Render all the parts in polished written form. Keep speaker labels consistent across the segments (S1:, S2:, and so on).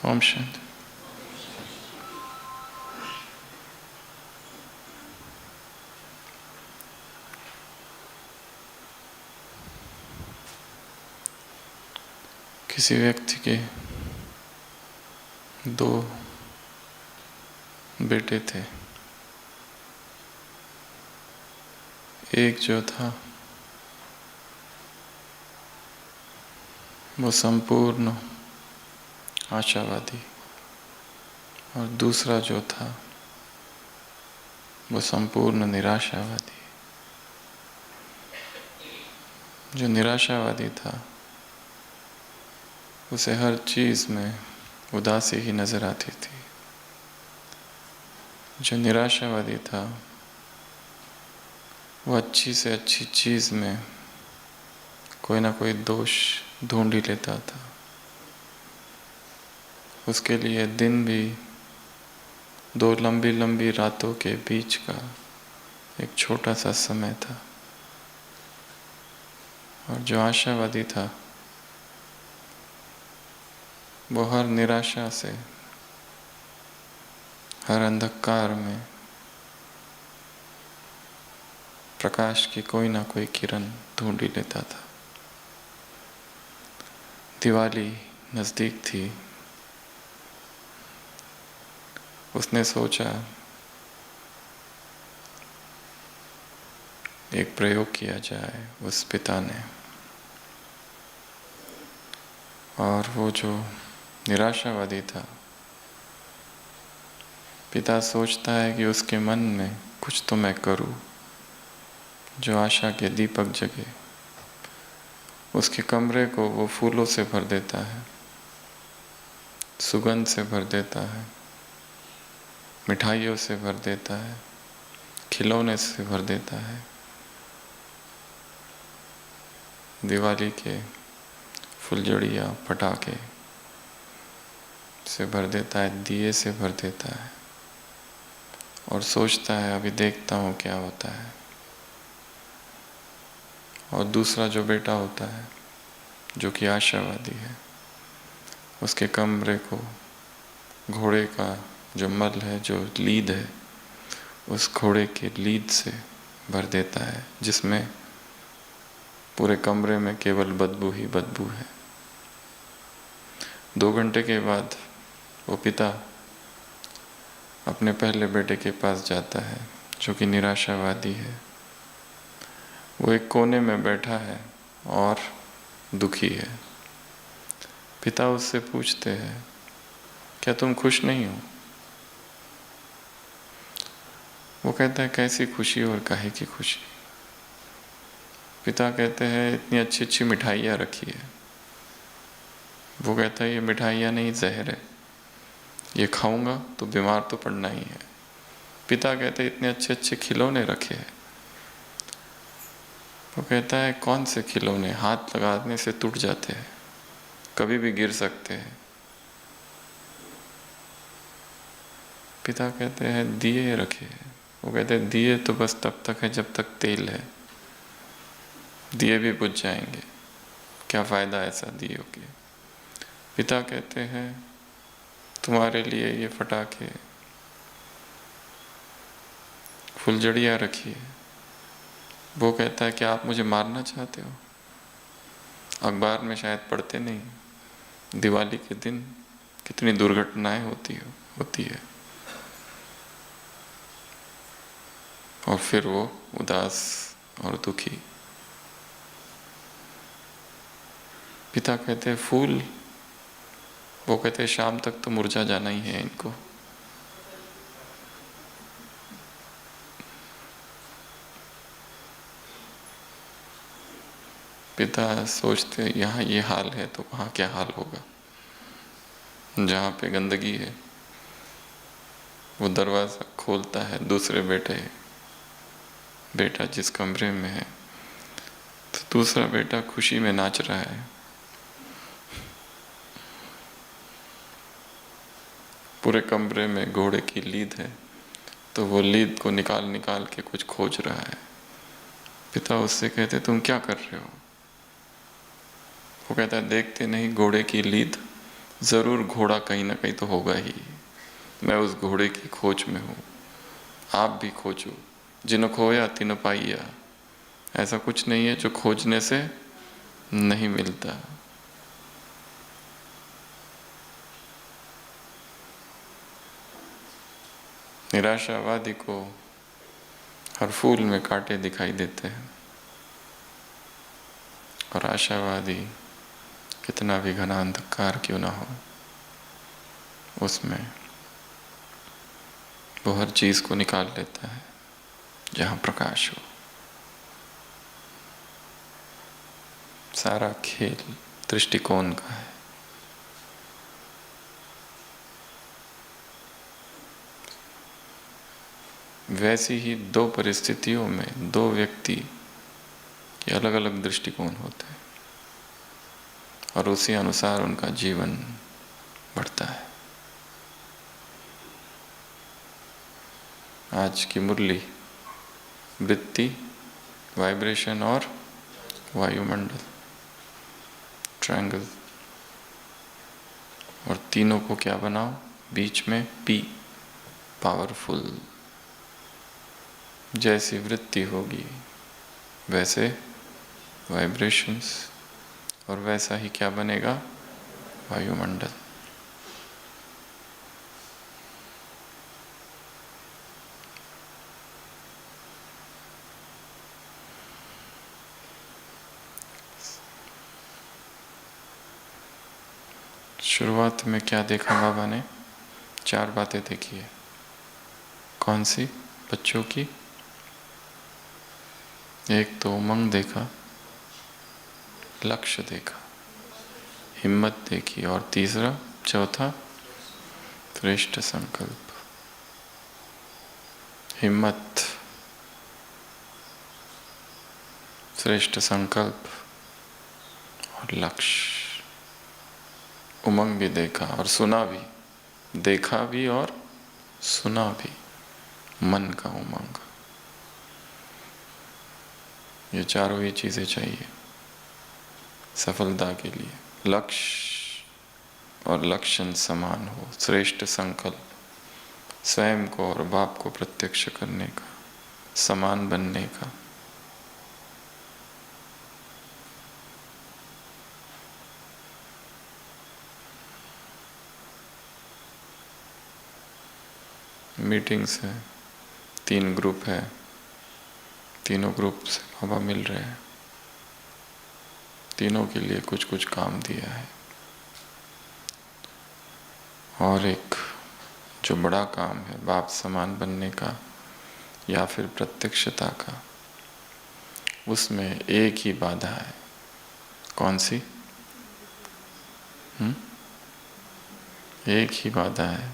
S1: ओम शांति। किसी व्यक्ति के दो बेटे थे। एक जो था वो संपूर्ण आशावादी और दूसरा जो था वो संपूर्ण निराशावादी। जो निराशावादी था उसे हर चीज़ में उदासी ही नज़र आती थी। जो निराशावादी था वो अच्छी से अच्छी चीज़ में कोई ना कोई दोष ढूंढ ही लेता था। उसके लिए दिन भी दो लंबी लंबी रातों के बीच का एक छोटा सा समय था। और जो आशावादी था वो हर निराशा से, हर अंधकार में प्रकाश की कोई ना कोई किरण ढूंढ ही लेता था। दिवाली नज़दीक थी। उसने सोचा एक प्रयोग किया जाए उस पिता ने। और वो जो निराशावादी था, पिता सोचता है कि उसके मन में कुछ तो मैं करूं जो आशा के दीपक जगे। उसके कमरे को वो फूलों से भर देता है, सुगंध से भर देता है, मिठाइयों से भर देता है, खिलौने से भर देता है, दिवाली के फुलझड़ियाँ पटाखे से भर देता है, दिए से भर देता है और सोचता है अभी देखता हूँ क्या होता है। और दूसरा जो बेटा होता है जो कि आशावादी है, उसके कमरे को घोड़े का जो मल है, जो लीद है, उस घोड़े के लीद से भर देता है जिसमें पूरे कमरे में केवल बदबू ही बदबू है। 2 घंटे के बाद वो पिता अपने पहले बेटे के पास जाता है जो कि निराशावादी है। वो एक कोने में बैठा है और दुखी है। पिता उससे पूछते हैं, क्या तुम खुश नहीं हो? वो कहता है, कैसी खुशी और काहे की खुशी? पिता कहते हैं, इतनी अच्छी अच्छी मिठाइयाँ रखी है। वो कहता है, ये मिठाइयाँ नहीं, जहर है, ये खाऊंगा तो बीमार तो पड़ना ही है। पिता कहते हैं, इतने अच्छे अच्छे खिलौने रखे हैं। वो कहता है, कौन से खिलौने? हाथ लगाने से टूट जाते हैं, कभी भी गिर सकते हैं। पिता कहते हैं, दिए रखे हैं। वो कहते हैं, दिए तो बस तब तक है जब तक तेल है, दिए भी बुझ जाएंगे, क्या फ़ायदा ऐसा दियों के। पिता कहते हैं, तुम्हारे लिए ये फटाके फुलझड़ियाँ रखी है। वो कहता है, क्या आप मुझे मारना चाहते हो? अखबार में शायद पढ़ते नहीं, दिवाली के दिन कितनी दुर्घटनाएं होती है। और फिर वो उदास और दुखी। पिता कहते हैं, फूल? वो कहते हैं, शाम तक तो मुरझा जाना ही है इनको। पिता सोचते हैं, यहाँ ये हाल है तो वहाँ क्या हाल होगा। जहाँ पे गंदगी है, वो दरवाज़ा खोलता है, दूसरे बेटा जिस कमरे में है, तो दूसरा बेटा खुशी में नाच रहा है। पूरे कमरे में घोड़े की लीद है, तो वो लीद को निकाल निकाल के कुछ खोज रहा है। पिता उससे कहते, तुम क्या कर रहे हो? वो कहता है, देखते नहीं घोड़े की लीद ज़रूर घोड़ा कहीं ना कहीं तो होगा ही। मैं उस घोड़े की खोज में हूँ, आप भी खोजो। जिन्हों खोया तिन्हों पाइया। ऐसा कुछ नहीं है जो खोजने से नहीं मिलता। निराशावादी को हर फूल में कांटे दिखाई देते हैं, और आशावादी कितना भी घना अंधकार क्यों ना हो, उसमें वो हर चीज को निकाल लेता है जहां प्रकाश हो। सारा खेल दृष्टिकोण का है। वैसी ही दो परिस्थितियों में दो व्यक्ति के अलग अलग दृष्टिकोण होते हैं, और उसी अनुसार उनका जीवन बढ़ता है। आज की मुरली वृत्ति, वाइब्रेशन और वायुमंडल, ट्रायंगल, और तीनों को क्या बनाओ, बीच में पी, पावरफुल। जैसी वृत्ति होगी वैसे वाइब्रेशंस, और वैसा ही क्या बनेगा, वायुमंडल। शुरुआत में क्या देखा बाबा ने, चार बातें देखी है। कौन सी, बच्चों की? एक तो उमंग देखा, लक्ष्य देखा, हिम्मत देखी, और तीसरा चौथा श्रेष्ठ संकल्प। हिम्मत, श्रेष्ठ संकल्प और लक्ष्य। उमंग भी देखा और सुना भी, देखा भी और सुना भी, मन का उमंग। ये चारों ही चीजें चाहिए सफलता के लिए। लक्ष्य और लक्षण समान हो, श्रेष्ठ संकल्प, स्वयं को और बाप को प्रत्यक्ष करने का, समान बनने का। मीटिंग्स है, 3 ग्रुप है, तीनों ग्रुप से बाबा मिल रहे हैं, तीनों के लिए कुछ कुछ काम दिया है। और एक जो बड़ा काम है बाप समान बनने का या फिर प्रत्यक्षता का, उसमें एक ही बाधा है। कौन सी? एक ही बाधा है।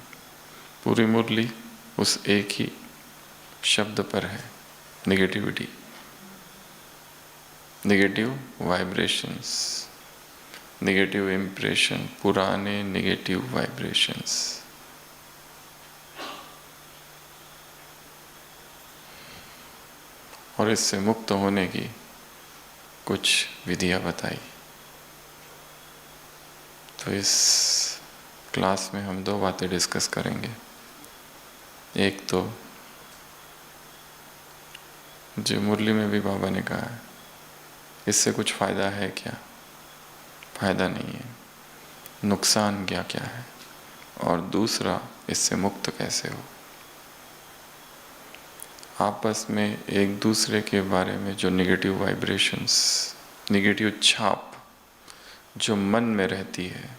S1: पूरी मुरली उस एक ही शब्द पर है, negativity, negative vibrations, negative impression, पुराने निगेटिव वाइब्रेशंस। और इससे मुक्त होने की कुछ विधियां बताई। तो इस क्लास में हम 2 बातें डिस्कस करेंगे। एक तो जो मुरली में भी बाबा ने कहा है, इससे कुछ फ़ायदा है क्या? फ़ायदा नहीं है। नुकसान क्या क्या है? और दूसरा, इससे मुक्त कैसे हो? आपस में एक दूसरे के बारे में जो निगेटिव वाइब्रेशंस, निगेटिव छाप जो मन में रहती है,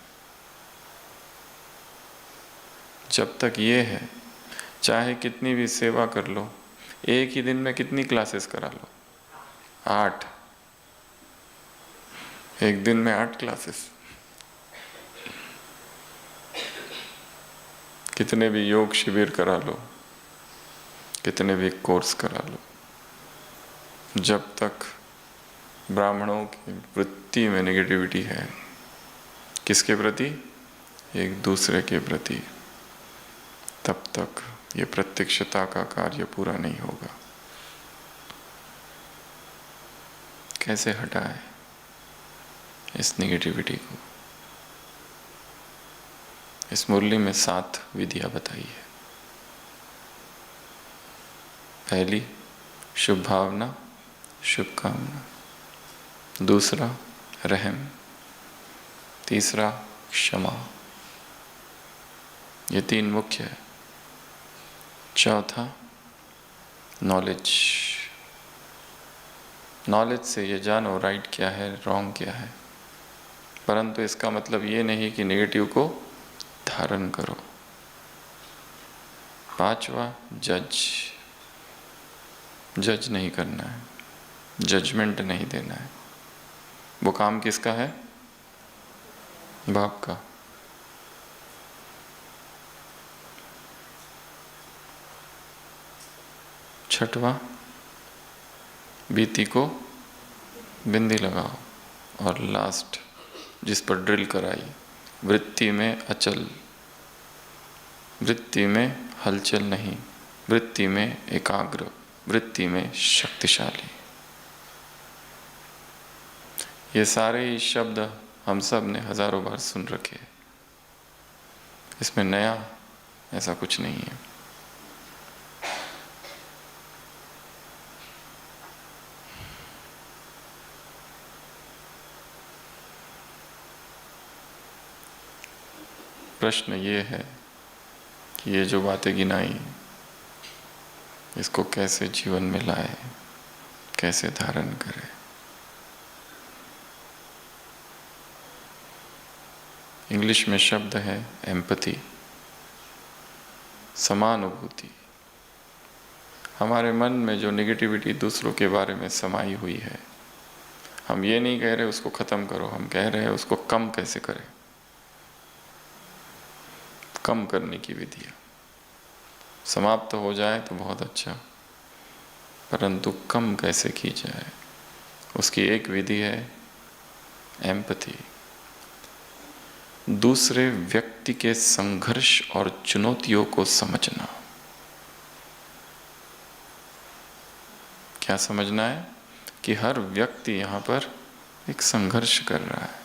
S1: जब तक ये है, चाहे कितनी भी सेवा कर लो, एक ही दिन में कितनी क्लासेस करा लो, 8, एक दिन में 8 क्लासेस, कितने भी योग शिविर करा लो, कितने भी कोर्स करा लो, जब तक ब्राह्मणों की वृत्ति में नेगेटिविटी है, किसके प्रति? एक दूसरे के प्रति, तब तक ये प्रत्यक्षता का कार्य पूरा नहीं होगा। कैसे हटाए इस नेगेटिविटी को? इस मुरली में 7 विधियां बताई है। पहली, शुभ भावना, शुभ कामना। दूसरा, रहम। तीसरा, क्षमा। ये 3 मुख्य है। चौथा, नॉलेज। नॉलेज से ये जानो राइट क्या है, रॉन्ग क्या है, परंतु इसका मतलब ये नहीं कि नेगेटिव को धारण करो। पांचवा, जज। जज नहीं करना है, जजमेंट नहीं देना है। वो काम किसका है? बाप का। छठवा, बीती को बिंदी लगाओ। और लास्ट, जिस पर ड्रिल कराई, वृत्ति में अचल, वृत्ति में हलचल नहीं, वृत्ति में एकाग्र, वृत्ति में शक्तिशाली। ये सारे ही शब्द हम सब ने हजारों बार सुन रखे हैं। इसमें नया ऐसा कुछ नहीं है। प्रश्न ये है कि ये जो बातें गिनाई, इसको कैसे जीवन में लाए, कैसे धारण करें। इंग्लिश में शब्द है एम्पैथी, समानुभूति। हमारे मन में जो नेगेटिविटी दूसरों के बारे में समाई हुई है, हम ये नहीं कह रहे उसको खत्म करो, हम कह रहे हैं उसको कम कैसे करें। कम करने की विधियां। समाप्त तो हो जाए तो बहुत अच्छा, परंतु कम कैसे की जाए, उसकी एक विधि है एम्पैथी। दूसरे व्यक्ति के संघर्ष और चुनौतियों को समझना। क्या समझना है? कि हर व्यक्ति यहाँ पर एक संघर्ष कर रहा है,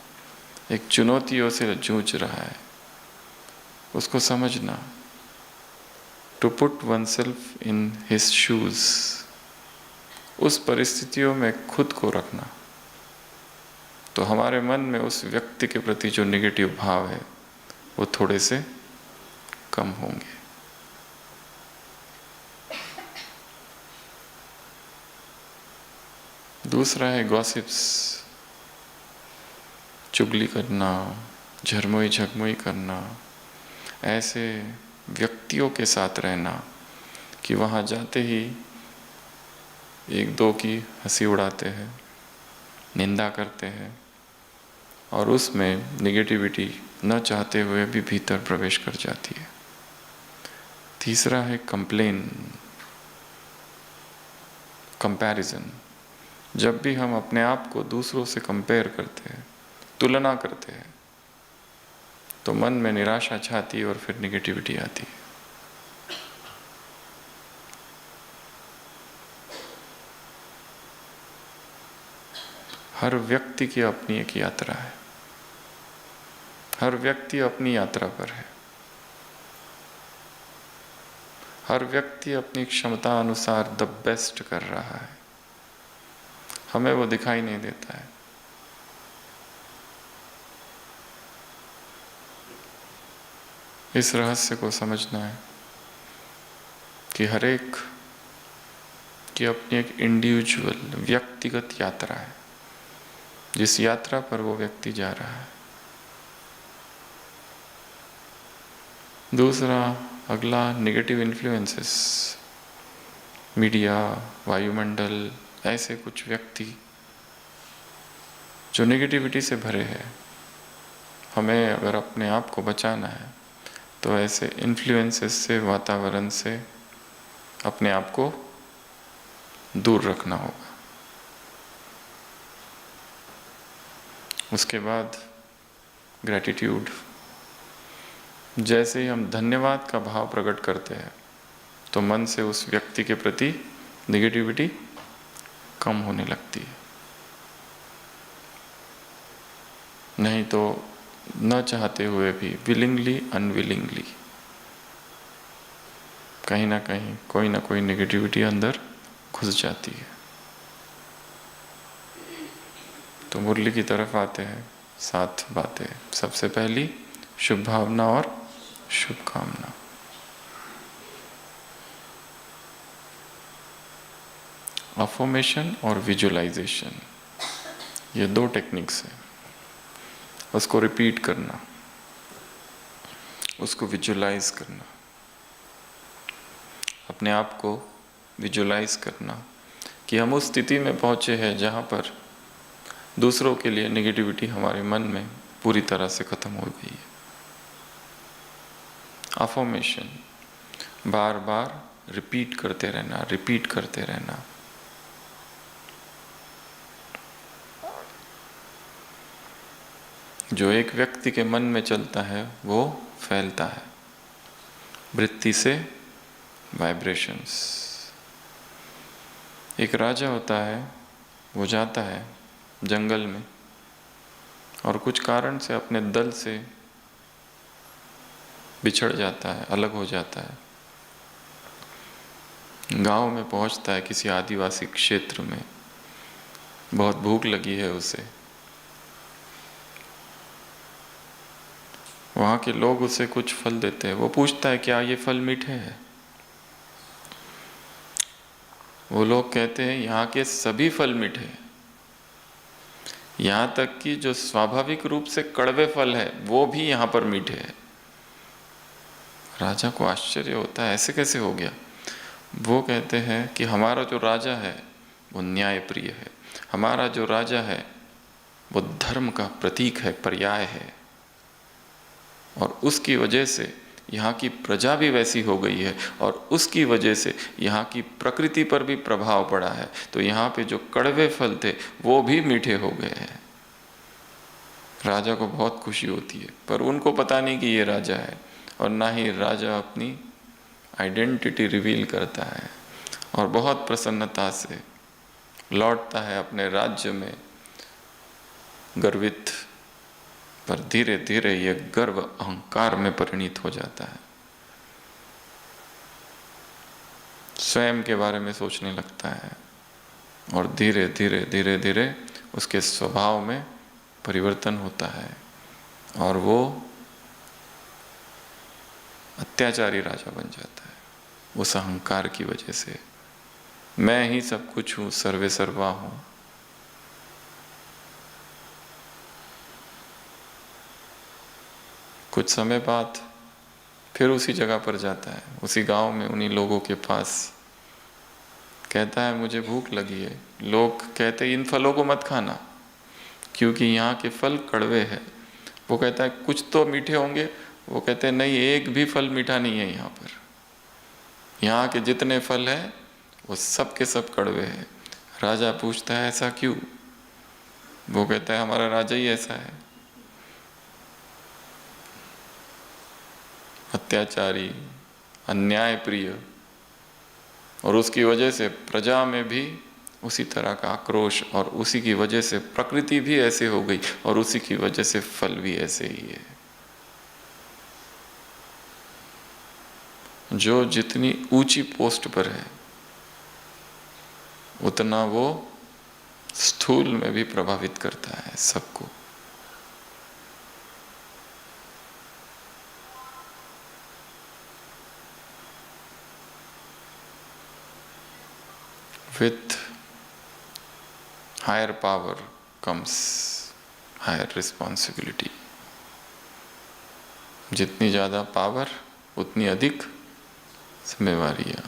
S1: एक चुनौतियों से जूझ रहा है, उसको समझना। To put oneself in his shoes, उस परिस्थितियों में खुद को रखना, तो हमारे मन में उस व्यक्ति के प्रति जो नेगेटिव भाव है वो थोड़े से कम होंगे। दूसरा है गॉसिप्स, चुगली करना, झरमोई झगमोई करना, ऐसे व्यक्तियों के साथ रहना कि वहाँ जाते ही एक दो की हंसी उड़ाते हैं, निंदा करते हैं, और उसमें नेगेटिविटी न चाहते हुए भी भीतर प्रवेश कर जाती है। तीसरा है कंप्लेन, कंपैरिजन। जब भी हम अपने आप को दूसरों से कंपेयर करते हैं, तुलना करते हैं, तो मन में निराशा छाती है और फिर नेगेटिविटी आती है। हर व्यक्ति की अपनी एक यात्रा है, हर व्यक्ति अपनी यात्रा पर है, हर व्यक्ति अपनी क्षमता अनुसार द बेस्ट कर रहा है। हमें वो दिखाई नहीं देता है। इस रहस्य को समझना है कि हर एक की अपनी एक इंडिविजुअल व्यक्तिगत यात्रा है, जिस यात्रा पर वो व्यक्ति जा रहा है। दूसरा, अगला, नेगेटिव इन्फ्लुएंसेस, मीडिया, वायुमंडल, ऐसे कुछ व्यक्ति जो नेगेटिविटी से भरे हैं। हमें अगर अपने आप को बचाना है तो ऐसे इन्फ्लुएंसेस से, वातावरण से अपने आप को दूर रखना होगा। उसके बाद ग्रैटिट्यूड। जैसे ही हम धन्यवाद का भाव प्रकट करते हैं तो मन से उस व्यक्ति के प्रति नेगेटिविटी कम होने लगती है। नहीं तो न चाहते हुए भी, विलिंगली अनविलिंगली, कहीं ना कहीं कोई ना कोई नेगेटिविटी अंदर घुस जाती है। तो मुरली की तरफ आते हैं। 7 बातें। सबसे पहली शुभ भावना और शुभकामना। अफर्मेशन और विजुअलाइजेशन, ये 2 टेक्निक्स हैं। उसको रिपीट करना, उसको विजुअलाइज करना, अपने आप को विजुअलाइज करना कि हम उस स्थिति में पहुंचे हैं जहां पर दूसरों के लिए नेगेटिविटी हमारे मन में पूरी तरह से खत्म हो गई है। अफर्मेशन, बार बार रिपीट करते रहना, रिपीट करते रहना। जो एक व्यक्ति के मन में चलता है वो फैलता है, वृत्ति से वाइब्रेशंस। एक राजा होता है, वो जाता है जंगल में और कुछ कारण से अपने दल से बिछड़ जाता है, अलग हो जाता है। गांव में पहुंचता है, किसी आदिवासी क्षेत्र में। बहुत भूख लगी है उसे। वहाँ के लोग उसे कुछ फल देते हैं। वो पूछता है क्या ये फल मीठे हैं? वो लोग कहते हैं यहाँ के सभी फल मीठे हैं, यहाँ तक कि जो स्वाभाविक रूप से कड़वे फल है वो भी यहाँ पर मीठे हैं। राजा को आश्चर्य होता है, ऐसे कैसे हो गया? वो कहते हैं कि हमारा जो राजा है वो न्याय प्रिय है, हमारा जो राजा है वो धर्म का प्रतीक है, पर्याय है, और उसकी वजह से यहाँ की प्रजा भी वैसी हो गई है और उसकी वजह से यहाँ की प्रकृति पर भी प्रभाव पड़ा है। तो यहाँ पे जो कड़वे फल थे वो भी मीठे हो गए हैं। राजा को बहुत खुशी होती है, पर उनको पता नहीं कि ये राजा है, और ना ही राजा अपनी आइडेंटिटी रिवील करता है, और बहुत प्रसन्नता से लौटता है अपने राज्य में गर्वित। पर धीरे धीरे यह गर्व अहंकार में परिणित हो जाता है। स्वयं के बारे में सोचने लगता है और धीरे धीरे धीरे धीरे उसके स्वभाव में परिवर्तन होता है और वो अत्याचारी राजा बन जाता है। उस अहंकार की वजह से, मैं ही सब कुछ हूँ, सर्वे सर्वा हूँ। कुछ समय बाद फिर उसी जगह पर जाता है, उसी गांव में, उन्हीं लोगों के पास। कहता है मुझे भूख लगी है। लोग कहते हैं इन फलों को मत खाना क्योंकि यहाँ के फल कड़वे हैं। वो कहता है कुछ तो मीठे होंगे। वो कहते हैं नहीं, एक भी फल मीठा नहीं है यहाँ पर। यहाँ के जितने फल हैं वो सब के सब कड़वे हैं। राजा पूछता है ऐसा क्यों? वो कहता है हमारा राजा ही ऐसा है, अत्याचारी, अन्याय प्रिय, और उसकी वजह से प्रजा में भी उसी तरह का आक्रोश, और उसी की वजह से प्रकृति भी ऐसे हो गई, और उसी की वजह से फल भी ऐसे ही है। जो जितनी ऊंची पोस्ट पर है उतना वो स्थूल में भी प्रभावित करता है सबको। With higher power comes higher responsibility. जितनी ज़्यादा पावर उतनी अधिक जिम्मेवारियाँ।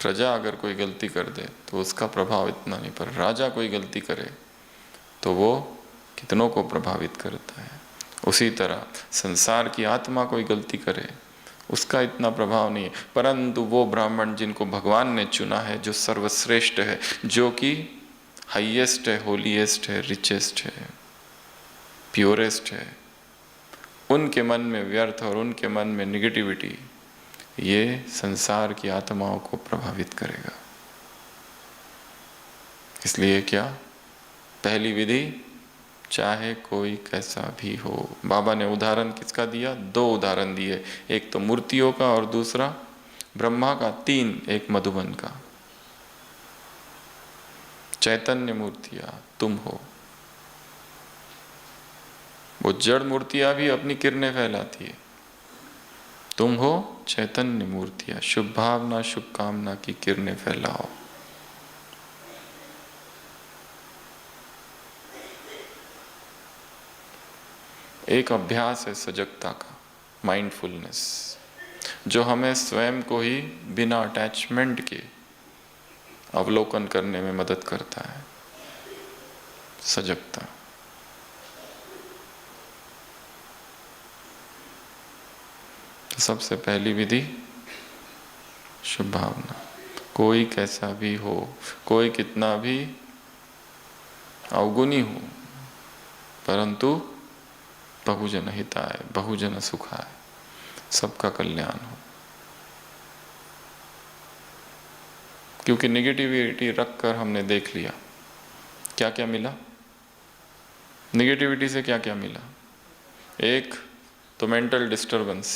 S1: प्रजा अगर कोई गलती कर दे तो उसका प्रभाव इतना नहीं, पर राजा कोई गलती करे तो वो कितनों को प्रभावित करता है। उसी तरह संसार की आत्मा कोई गलती करे उसका इतना प्रभाव नहीं है, परंतु वो ब्राह्मण जिनको भगवान ने चुना है, जो सर्वश्रेष्ठ है, जो कि हाईएस्ट है, होलीएस्ट है, रिचेस्ट है, प्योरेस्ट है, उनके मन में व्यर्थ और उनके मन में निगेटिविटी, ये संसार की आत्माओं को प्रभावित करेगा। इसलिए क्या? पहली विधि चाहे कोई कैसा भी हो। बाबा ने उदाहरण किसका दिया? 2 उदाहरण दिए, एक तो मूर्तियों का और दूसरा ब्रह्मा का, 3 एक मधुबन का। चैतन्य मूर्तियां तुम हो। वो जड़ मूर्तियां भी अपनी किरणें फैलाती है। तुम हो चैतन्य मूर्तियां, शुभ भावना शुभ कामना की किरणें फैलाओ। एक अभ्यास है सजगता का, माइंडफुलनेस, जो हमें स्वयं को ही बिना अटैचमेंट के अवलोकन करने में मदद करता है। सजगता। तो सबसे पहली विधि शुभ भावना। कोई कैसा भी हो, कोई कितना भी अवगुणी हो, परंतु बहुजन हिताय, बहुजन सुखाय, सबका कल्याण हो। क्योंकि निगेटिविटी रखकर हमने देख लिया क्या क्या मिला। निगेटिविटी से क्या क्या मिला? एक तो मेंटल डिस्टरबेंस,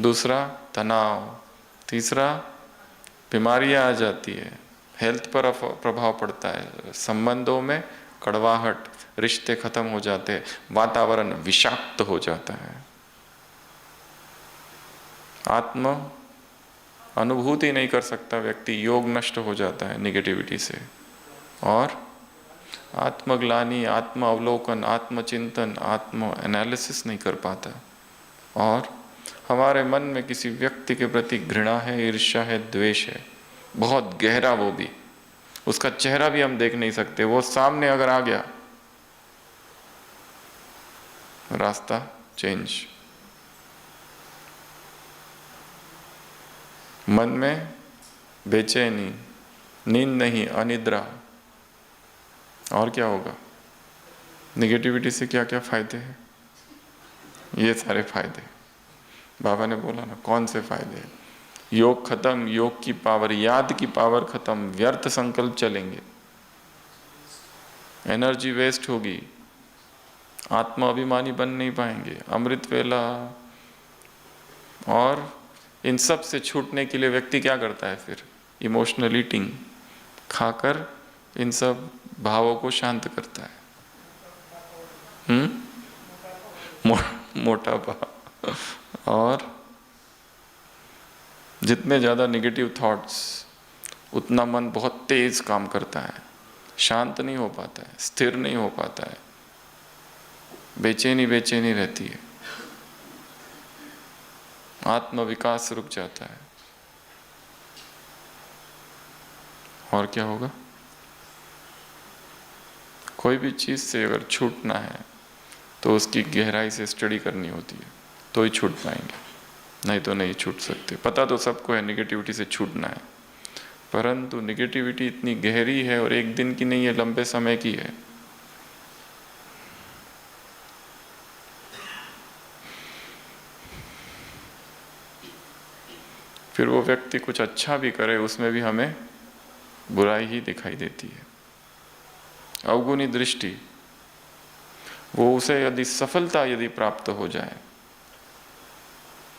S1: दूसरा तनाव, तीसरा बीमारियां आ जाती है, हेल्थ पर प्रभाव पड़ता है, संबंधों में कड़वाहट, रिश्ते खत्म हो जाते हैं, वातावरण विषाक्त हो जाता है, आत्म अनुभूति नहीं कर सकता व्यक्ति, योग नष्ट हो जाता है निगेटिविटी से, और आत्मग्लानि, आत्म अवलोकन, आत्मचिंतन, आत्म एनालिसिस नहीं कर पाता, और हमारे मन में किसी व्यक्ति के प्रति घृणा है, ईर्ष्या है, द्वेष है, बहुत गहरा, वो भी उसका चेहरा भी हम देख नहीं सकते, वो सामने अगर आ गया रास्ता चेंज। मन में बेचैनी, नींद नहीं, अनिद्रा, और क्या होगा? निगेटिविटी से क्या क्या फायदे हैं? ये सारे फायदे बाबा ने बोला ना, कौन से फायदे? योग खत्म, योग की पावर, याद की पावर खत्म, व्यर्थ संकल्प चलेंगे, एनर्जी वेस्ट होगी, आत्मा अभिमानी बन नहीं पाएंगे, अमृत वेला। और इन सब से छूटने के लिए व्यक्ति क्या करता है फिर? इमोशनल ईटिंग खाकर इन सब भावों को शांत करता है। मोटापा। और जितने ज़्यादा निगेटिव थॉट्स, उतना मन बहुत तेज काम करता है, शांत नहीं हो पाता है, स्थिर नहीं हो पाता है, बेचैनी बेचैनी रहती है, आत्म विकास रुक जाता है। और क्या होगा? कोई भी चीज़ से अगर छूटना है तो उसकी गहराई से स्टडी करनी होती है, तो ही छूट पाएंगे, नहीं तो नहीं छूट सकते। पता तो सबको है निगेटिविटी से छूटना है, परंतु निगेटिविटी इतनी गहरी है और एक दिन की नहीं है, लंबे समय की है। फिर वो व्यक्ति कुछ अच्छा भी करे, उसमें भी हमें बुराई ही दिखाई देती है, अवगुणी दृष्टि। वो उसे यदि सफलता यदि प्राप्त हो जाए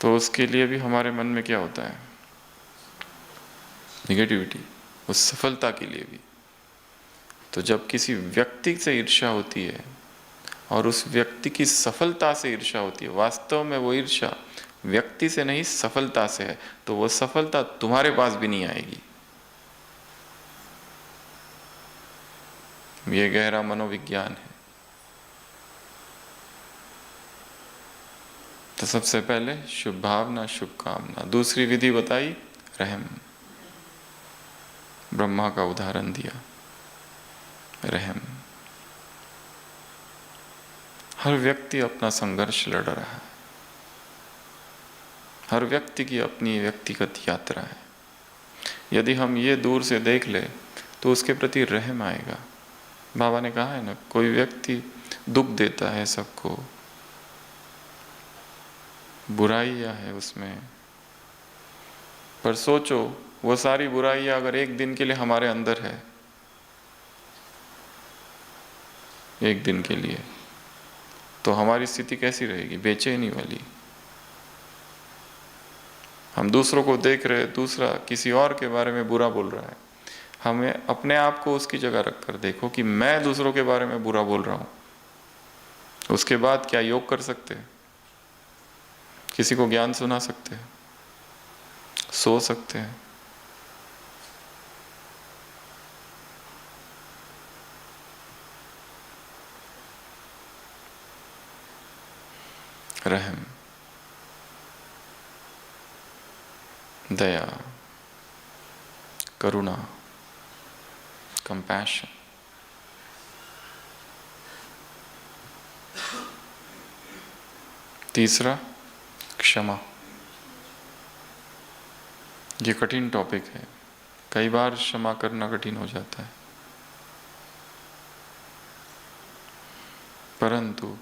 S1: तो उसके लिए भी हमारे मन में क्या होता है? निगेटिविटी, उस सफलता के लिए भी। तो जब किसी व्यक्ति से ईर्ष्या होती है और उस व्यक्ति की सफलता से ईर्ष्या होती है, वास्तव में वो ईर्ष्या व्यक्ति से नहीं सफलता से है, तो वो सफलता तुम्हारे पास भी नहीं आएगी। ये गहरा मनोविज्ञान है। तो सबसे पहले शुभ भावना शुभ कामना। दूसरी विधि बताई रहम, ब्रह्मा का उदाहरण दिया, रहम। हर व्यक्ति अपना संघर्ष लड़ रहा है, हर व्यक्ति की अपनी व्यक्तिगत यात्रा है। यदि हम ये दूर से देख ले तो उसके प्रति रहम आएगा। बाबा ने कहा है ना, कोई व्यक्ति दुख देता है सबको, बुराइयां है उसमें, पर सोचो वो सारी बुराइयां अगर एक दिन के लिए हमारे अंदर है एक दिन के लिए, तो हमारी स्थिति कैसी रहेगी? बेचैनी वाली। हम दूसरों को देख रहे, दूसरा किसी और के बारे में बुरा बोल रहा है, हमें अपने आप को उसकी जगह रखकर देखो कि मैं दूसरों के बारे में बुरा बोल रहा हूं, उसके बाद क्या योग कर सकते हैं? किसी को ज्ञान सुना सकते हैं, सो सकते हैं। रहम, दया, करुणा, कंपैशन, तीसरा क्षमा। ये कठिन टॉपिक है, कई बार क्षमा करना कठिन हो जाता है, परंतु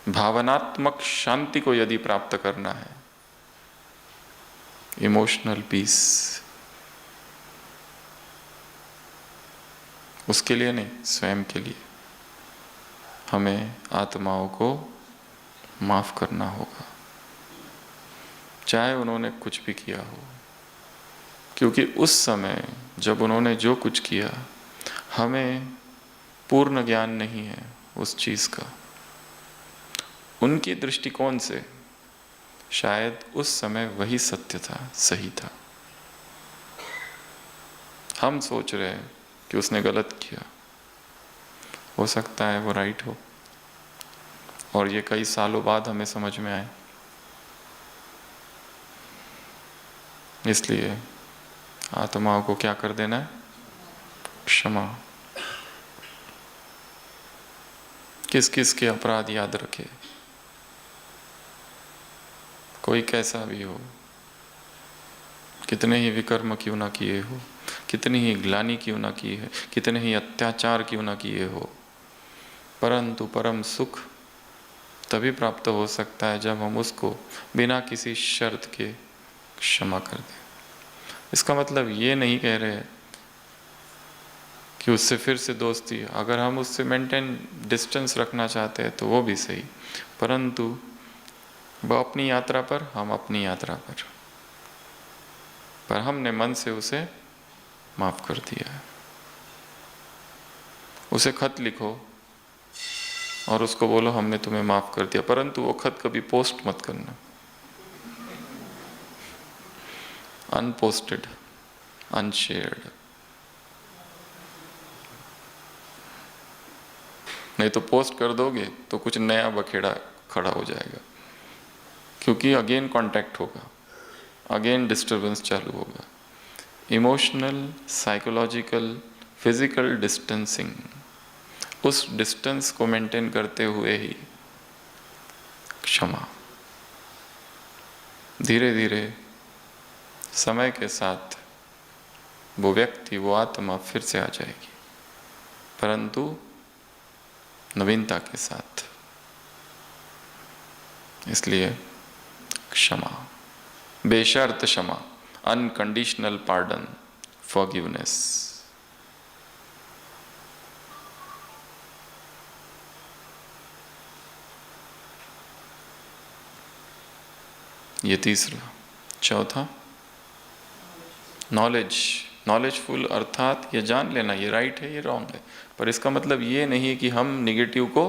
S1: भावनात्मक शांति को यदि प्राप्त करना है, इमोशनल पीस, उसके लिए नहीं, स्वयं के लिए हमें आत्माओं को माफ करना होगा, चाहे उन्होंने कुछ भी किया हो। क्योंकि उस समय जब उन्होंने जो कुछ किया, हमें पूर्ण ज्ञान नहीं है उस चीज का। उनकी दृष्टिकोण से शायद उस समय वही सत्य था, सही था। हम सोच रहे हैं कि उसने गलत किया, हो सकता है वो राइट हो, और ये कई सालों बाद हमें समझ में आए। इसलिए आत्माओं को क्या कर देना है? क्षमा। किस किस के अपराध याद रखे, कोई कैसा भी हो, कितने ही विकर्म क्यों ना किए हो, कितनी ही ग्लानि क्यों ना की है, कितने ही अत्याचार क्यों ना किए हो, परंतु परम सुख तभी प्राप्त हो सकता है जब हम उसको बिना किसी शर्त के क्षमा कर दें। इसका मतलब ये नहीं कह रहे कि उससे फिर से दोस्ती, अगर हम उससे मेंटेन डिस्टेंस रखना चाहते हैं तो वो भी सही, परंतु वो अपनी यात्रा पर, हम अपनी यात्रा पर हमने मन से उसे माफ कर दिया है। उसे खत लिखो और उसको बोलो हमने तुम्हें माफ कर दिया, परंतु वो खत कभी पोस्ट मत करना, अनपोस्टेड, अनशेयर्ड। नहीं तो पोस्ट कर दोगे तो कुछ नया बखेड़ा खड़ा हो जाएगा, क्योंकि अगेन कांटेक्ट होगा, अगेन डिस्टरबेंस चालू होगा। इमोशनल, साइकोलॉजिकल, फिजिकल डिस्टेंसिंग, उस डिस्टेंस को मेंटेन करते हुए ही क्षमा। धीरे धीरे समय के साथ वो व्यक्ति, वो आत्मा फिर से आ जाएगी, परंतु नवीनता के साथ। इसलिए क्षमा, बेशर्त क्षमा, अनकंडीशनल पार्डन, फॉरगिवनेस। ये तीसरा। चौथा, नॉलेज, नॉलेजफुल, अर्थात ये जान लेना ये राइट है, ये रॉन्ग है, पर इसका मतलब ये नहीं कि हम निगेटिव को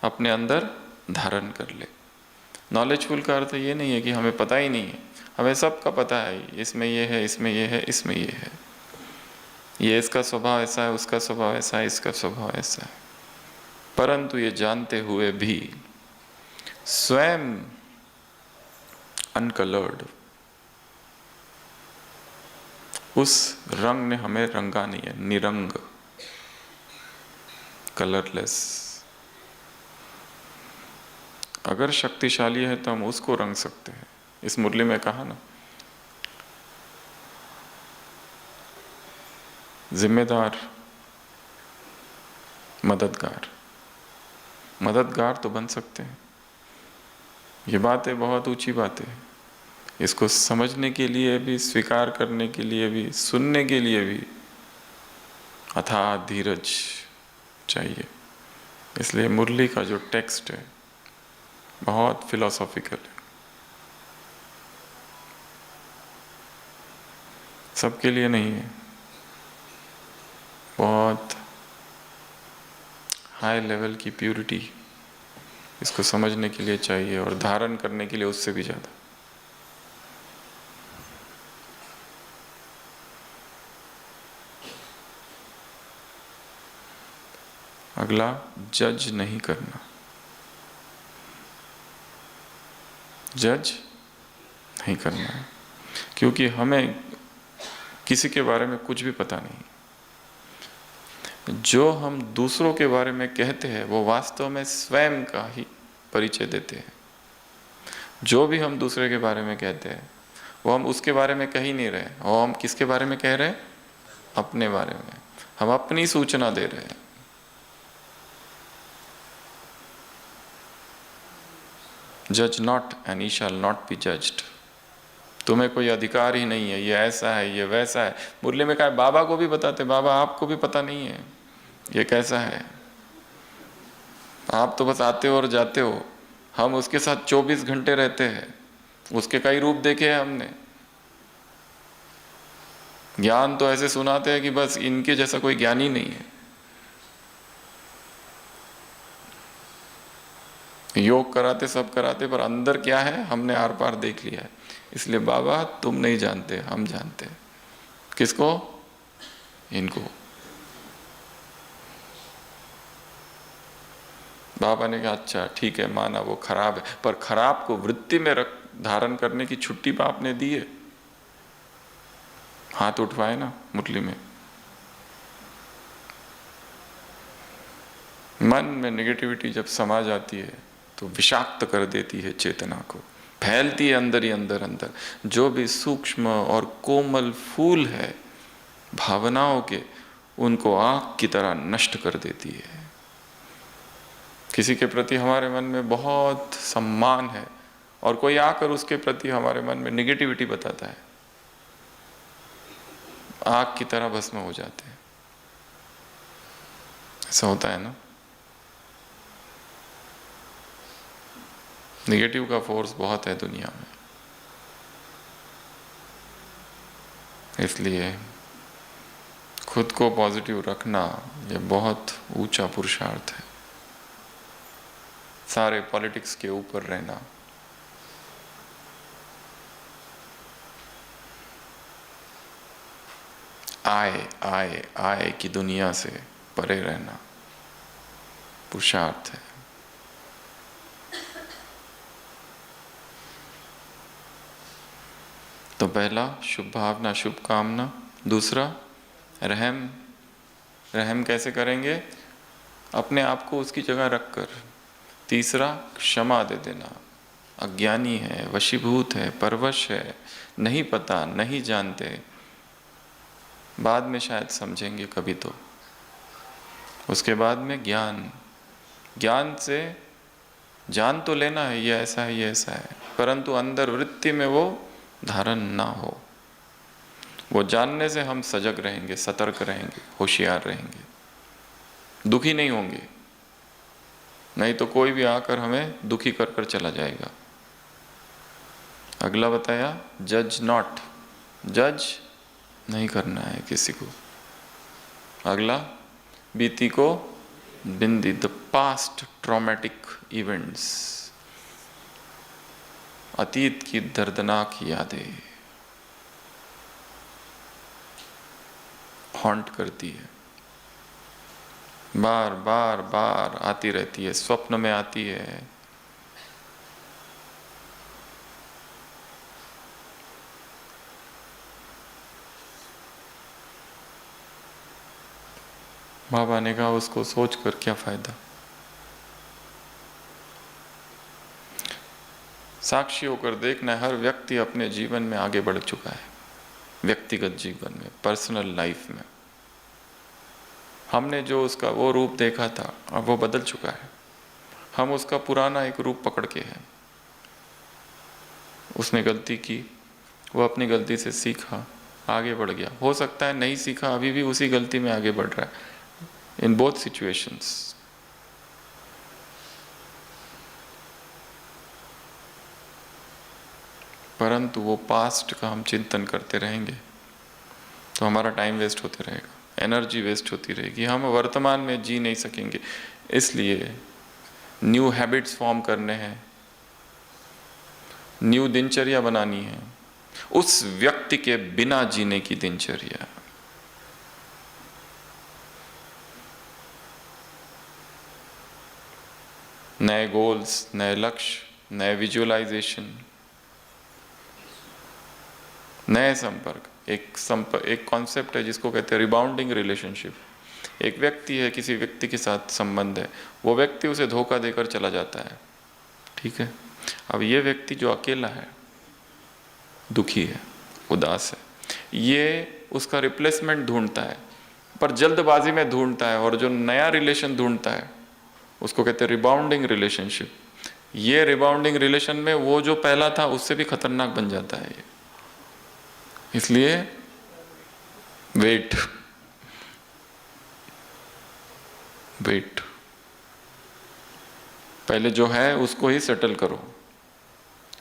S1: अपने अंदर धारण कर ले। नॉलेजफुल का अर्थ ये नहीं है कि हमें पता ही नहीं है, हमें सब का पता है, इसमें ये है, इसमें ये है, इसमें ये है, ये इसका स्वभाव ऐसा है, उसका स्वभाव ऐसा है, इसका स्वभाव ऐसा है, परंतु ये जानते हुए भी स्वयं अनकलर्ड, उस रंग ने हमें रंगा नहीं है, निरंग, कलरलेस। अगर शक्तिशाली है तो हम उसको रंग सकते हैं। इस मुरली में कहा ना, जिम्मेदार, मददगार, मददगार तो बन सकते हैं। ये बातें बहुत ऊंची बातें हैं, इसको समझने के लिए भी, स्वीकार करने के लिए भी, सुनने के लिए भी अथाह धीरज चाहिए। इसलिए मुरली का जो टेक्स्ट है बहुत फिलोसॉफिकल है, सबके लिए नहीं है, बहुत हाई लेवल की प्यूरिटी इसको समझने के लिए चाहिए और धारण करने के लिए उससे भी ज़्यादा। अगला, जज नहीं करना। जज नहीं करना है, क्योंकि हमें किसी के बारे में कुछ भी पता नहीं। जो हम दूसरों के बारे में कहते हैं वो वास्तव में स्वयं का ही परिचय देते हैं। जो भी हम दूसरे के बारे में कहते हैं वो हम उसके बारे में कह ही नहीं रहे, और हम किसके बारे में कह रहे हैं? अपने बारे में। हम अपनी सूचना दे रहे हैं। जज not and ye shall not be judged। तुम्हें कोई अधिकार ही नहीं है, ये ऐसा है, ये वैसा है। मुरली में कहा, बाबा को भी बताते, बाबा आपको भी पता नहीं है ये कैसा है, आप तो बस आते हो और जाते हो। हम उसके साथ 24 घंटे रहते हैं, उसके कई रूप देखे हैं हमने। ज्ञान तो ऐसे सुनाते हैं कि बस इनके जैसा कोई ज्ञान ही नहीं है। योग कराते, सब कराते, पर अंदर क्या है हमने आर पार देख लिया है। इसलिए बाबा तुम नहीं जानते, हम जानते हैं। किसको? इनको। बाबा ने कहा अच्छा ठीक है, माना वो खराब है, पर खराब को वृत्ति में रख धारण करने की छुट्टी बाप ने दी है। हाथ उठवाए ना मुरली में। मन में नेगेटिविटी जब समा जाती है तो विषाक्त कर देती है चेतना को, फैलती है अंदर ही अंदर अंदर। जो भी सूक्ष्म और कोमल फूल है भावनाओं के, उनको आग की तरह नष्ट कर देती है। किसी के प्रति हमारे मन में बहुत सम्मान है और कोई आकर उसके प्रति हमारे मन में निगेटिविटी बताता है, आग की तरह भस्म हो जाते हैं। ऐसा होता है ना। निगेटिव का फोर्स बहुत है दुनिया में, इसलिए खुद को पॉजिटिव रखना ये बहुत ऊंचा पुरुषार्थ है। सारे पॉलिटिक्स के ऊपर रहना, आए आए आए की दुनिया से परे रहना पुरुषार्थ है। तो पहला शुभ भावना, शुभ कामना। दूसरा रहम। रहम कैसे करेंगे? अपने आप को उसकी जगह रखकर। तीसरा क्षमा दे देना। अज्ञानी है, वशीभूत है, परवश है, नहीं पता, नहीं जानते, बाद में शायद समझेंगे कभी तो। उसके बाद में ज्ञान। ज्ञान से जान तो लेना है ये ऐसा है, ये ऐसा है, परंतु अंदर वृत्ति में वो धारण ना हो। वो जानने से हम सजग रहेंगे, सतर्क रहेंगे, होशियार रहेंगे, दुखी नहीं होंगे। नहीं तो कोई भी आकर हमें दुखी कर कर चला जाएगा। अगला बताया, जज नॉट। जज नहीं करना है किसी को। अगला, बीती को बिंदी, द पास्ट ट्रॉमेटिक इवेंट्स, अतीत की दर्दनाक यादें हॉन्ट करती है, बार बार बार आती रहती है, स्वप्न में आती है। बाबा ने कहा उसको सोच कर क्या फायदा। साक्षी होकर देखना है, हर व्यक्ति अपने जीवन में आगे बढ़ चुका है, व्यक्तिगत जीवन में, पर्सनल लाइफ में। हमने जो उसका वो रूप देखा था अब वो बदल चुका है। हम उसका पुराना एक रूप पकड़ के हैं। उसने गलती की, वो अपनी गलती से सीखा, आगे बढ़ गया। हो सकता है नहीं सीखा, अभी भी उसी गलती में आगे बढ़ रहा है। इन बोथ सिचुएशंस परंतु वो पास्ट का हम चिंतन करते रहेंगे तो हमारा टाइम वेस्ट होते रहेगा, एनर्जी वेस्ट होती रहेगी, हम वर्तमान में जी नहीं सकेंगे। इसलिए न्यू हैबिट्स फॉर्म करने हैं, न्यू दिनचर्या बनानी है, उस व्यक्ति के बिना जीने की दिनचर्या। नए गोल्स, नए लक्ष्य, नए विजुअलाइजेशन, नए संपर्क। एक कॉन्सेप्ट है जिसको कहते हैं रिबाउंडिंग रिलेशनशिप। एक व्यक्ति है, किसी व्यक्ति के साथ संबंध है, वो व्यक्ति उसे धोखा देकर चला जाता है, ठीक है। अब ये व्यक्ति जो अकेला है, दुखी है, उदास है, ये उसका रिप्लेसमेंट ढूंढता है, पर जल्दबाजी में ढूंढता है, और जो नया रिलेशन ढूंढता है उसको कहते हैं रिबाउंडिंग रिलेशनशिप। ये रिबाउंडिंग रिलेशन में वो जो पहला था उससे भी खतरनाक बन जाता है ये। इसलिए वेट, पहले जो है उसको ही सेटल करो।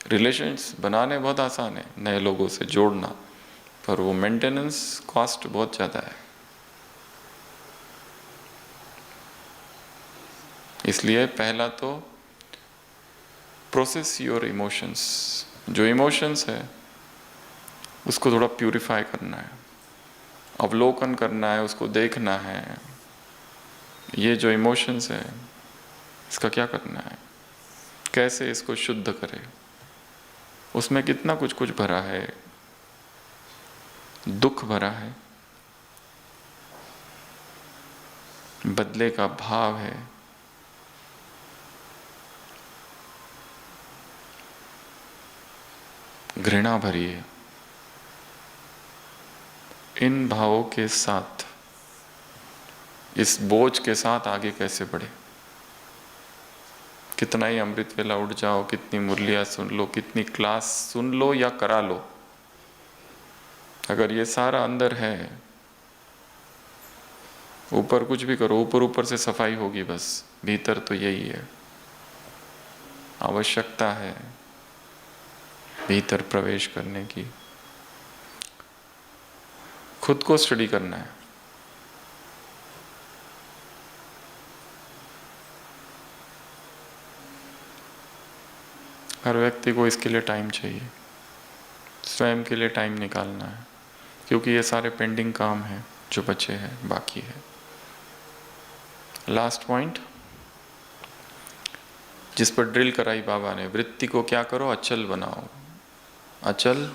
S1: रिलेशंस बनाने बहुत आसान है, नए लोगों से जोड़ना, पर वो मेंटेनेंस कॉस्ट बहुत ज़्यादा है। इसलिए पहला तो प्रोसेस योर इमोशंस। जो इमोशंस है उसको थोड़ा प्यूरिफाई करना है, अवलोकन करना है, उसको देखना है। ये जो इमोशंस है इसका क्या करना है, कैसे इसको शुद्ध करें। उसमें कितना कुछ कुछ भरा है, दुख भरा है, बदले का भाव है, घृणा भरी है। इन भावों के साथ, इस बोझ के साथ आगे कैसे बढ़े। कितना ही अमृत वेला उठ जाओ, कितनी मुरलियाँ सुन लो, कितनी क्लास सुन लो या करा लो, अगर ये सारा अंदर है, ऊपर कुछ भी करो, ऊपर ऊपर से सफाई होगी बस, भीतर तो यही है। आवश्यकता है भीतर प्रवेश करने की, खुद को स्टडी करना है। हर व्यक्ति को इसके लिए टाइम चाहिए, स्वयं के लिए टाइम निकालना है, क्योंकि ये सारे पेंडिंग काम हैं जो बचे हैं, बाकी है। लास्ट पॉइंट जिस पर ड्रिल कराई बाबा ने, वृत्ति को क्या करो, अचल बनाओ। अचल,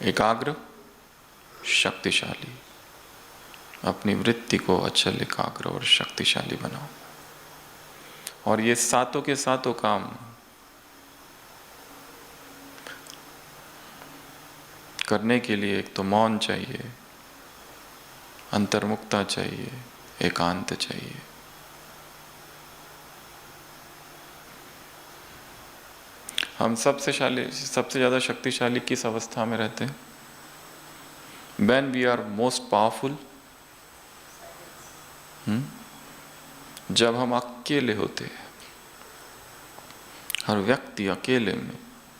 S1: एकाग्र, शक्तिशाली। अपनी वृत्ति को अचल, एकाग्र और शक्तिशाली बनाओ। और ये सातों के सातों काम करने के लिए एक तो मौन चाहिए, अंतर्मुक्ता चाहिए, एकांत चाहिए। हम सबसे ज़्यादा शक्तिशाली किस अवस्था में रहते हैं? When we are most powerful, जब हम अकेले होते हैं। हर व्यक्ति अकेले में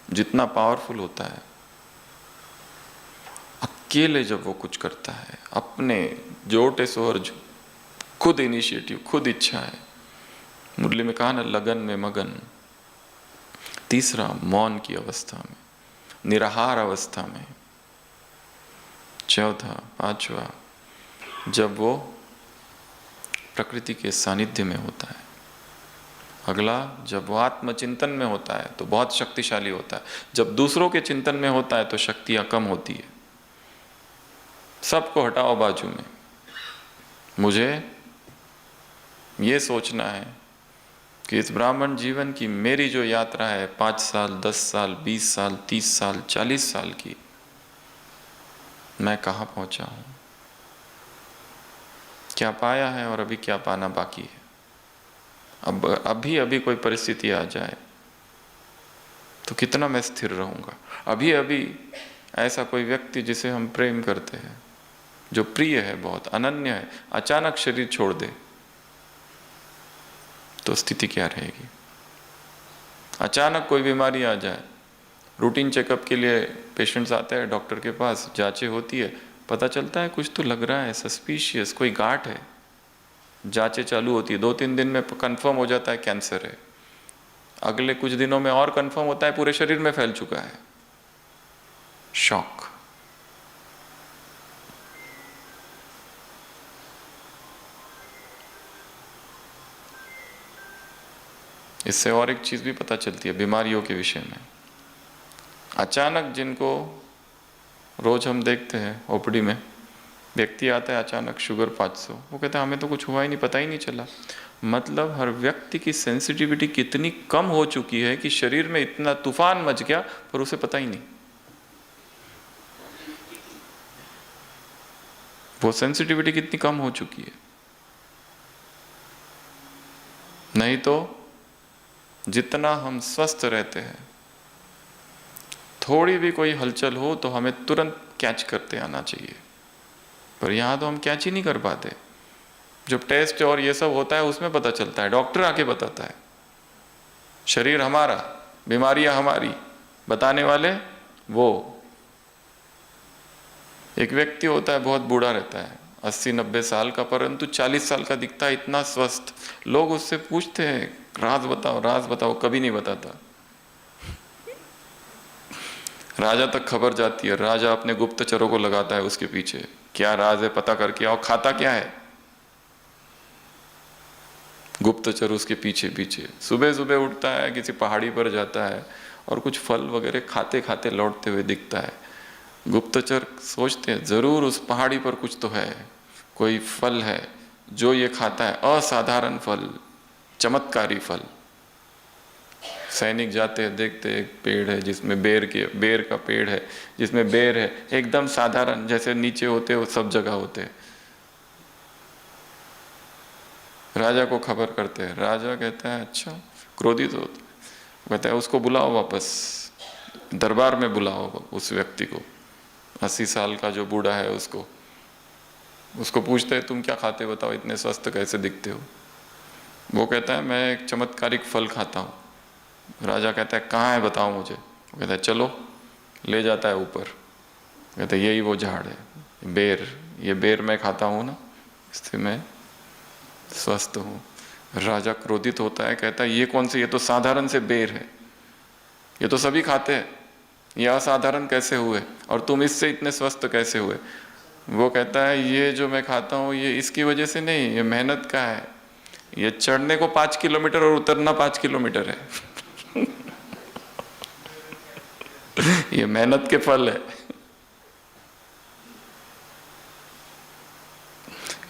S1: जितना पावरफुल होता है, अकेले जब वो कुछ करता है, अपने जोटे सोहर, खुद इनिशिएटिव, खुद इच्छा है। मुरली में कहा ना, लगन में मगन। तीसरा, मौन की अवस्था में, निराहार अवस्था में। चौथा, पांचवा, जब वो प्रकृति के सानिध्य में होता है। अगला, जब वो आत्मचिंतन में होता है तो बहुत शक्तिशाली होता है। जब दूसरों के चिंतन में होता है तो शक्तियां कम होती है। सबको हटाओ बाजू में। मुझे ये सोचना है कि इस ब्राह्मण जीवन की मेरी जो यात्रा है, 5 साल, 10 साल, 20 साल, 30 साल, 40 साल की, मैं कहाँ पहुँचा हूँ, क्या पाया है और अभी क्या पाना बाकी है। अब अभी कोई परिस्थिति आ जाए तो कितना मैं स्थिर रहूँगा। अभी ऐसा कोई व्यक्ति जिसे हम प्रेम करते हैं, जो प्रिय है, बहुत अनन्य है, अचानक शरीर छोड़ दे तो स्थिति क्या रहेगी। अचानक कोई बीमारी आ जाए, रूटीन चेकअप के लिए पेशेंट्स आते हैं डॉक्टर के पास, जांचें होती है, पता चलता है कुछ तो लग रहा है सस्पिशियस, कोई गांठ है, जांचें चालू होती है, 2-3 दिन में कंफर्म हो जाता है कैंसर है, अगले कुछ दिनों में और कंफर्म होता है पूरे शरीर में फैल चुका है। शॉक। इससे और एक चीज भी पता चलती है बीमारियों के विषय में। अचानक जिनको रोज हम देखते हैं ओपीडी में, व्यक्ति आता है अचानक शुगर 500, वो कहता है हमें तो कुछ हुआ ही नहीं, पता ही नहीं चला। मतलब हर व्यक्ति की सेंसिटिविटी कितनी कम हो चुकी है कि शरीर में इतना तूफान मच गया पर उसे पता ही नहीं। वो सेंसिटिविटी कितनी कम हो चुकी है। नहीं तो जितना हम स्वस्थ रहते हैं, थोड़ी भी कोई हलचल हो तो हमें तुरंत कैच करते आना चाहिए, पर यहां तो हम कैच ही नहीं कर पाते। जब टेस्ट और ये सब होता है उसमें पता चलता है, डॉक्टर आके बताता है। शरीर हमारा, बीमारियां हमारी, बताने वाले वो। एक व्यक्ति होता है बहुत बूढ़ा रहता है, 80-90 साल का, परंतु 40 साल का दिखता है, इतना स्वस्थ। लोग उससे पूछते हैं राज बताओ, राज बताओ, कभी नहीं बताता। राजा तक खबर जाती है, राजा अपने गुप्तचरों को लगाता है उसके पीछे, क्या राज है पता करके आओ, खाता क्या है। गुप्तचर उसके पीछे पीछे सुबह सुबह उठता है, किसी पहाड़ी पर जाता है और कुछ फल वगैरह खाते खाते लौटते हुए दिखता है। गुप्तचर सोचते हैं जरूर उस पहाड़ी पर कुछ तो है, कोई फल है जो ये खाता है, असाधारण फल, चमत्कारी फल। सैनिक जाते हैं, देखते एक पेड़ है जिसमें बेर का पेड़ है जिसमें बेर है, एकदम साधारण, जैसे नीचे होते वो सब जगह होते हैं। राजा को खबर करते हैं, राजा कहता है अच्छा, क्रोधित होता है, कहता है उसको बुलाओ वापस, दरबार में बुलाओ उस व्यक्ति को, 80 साल का जो बूढ़ा है उसको पूछते हैं तुम क्या खाते बताओ, इतने स्वस्थ कैसे दिखते हो। वो कहता है मैं एक चमत्कारिक फल खाता हूँ। राजा कहता है कहाँ है बताओ मुझे। वो कहता है चलो, ले जाता है ऊपर, कहता है यही वो झाड़ है, बेर, ये बेर मैं खाता हूँ ना, इससे मैं स्वस्थ हूँ। राजा क्रोधित होता है, कहता है ये कौन से, ये तो साधारण से बेर है, ये तो सभी खाते हैं, ये असाधारण कैसे हुए और तुम इससे इतने स्वस्थ कैसे हुए। वो कहता है ये जो मैं खाता हूँ ये इसकी वजह से नहीं, ये मेहनत का है, ये चढ़ने को 5 किलोमीटर और उतरना 5 किलोमीटर है ये मेहनत के फल है,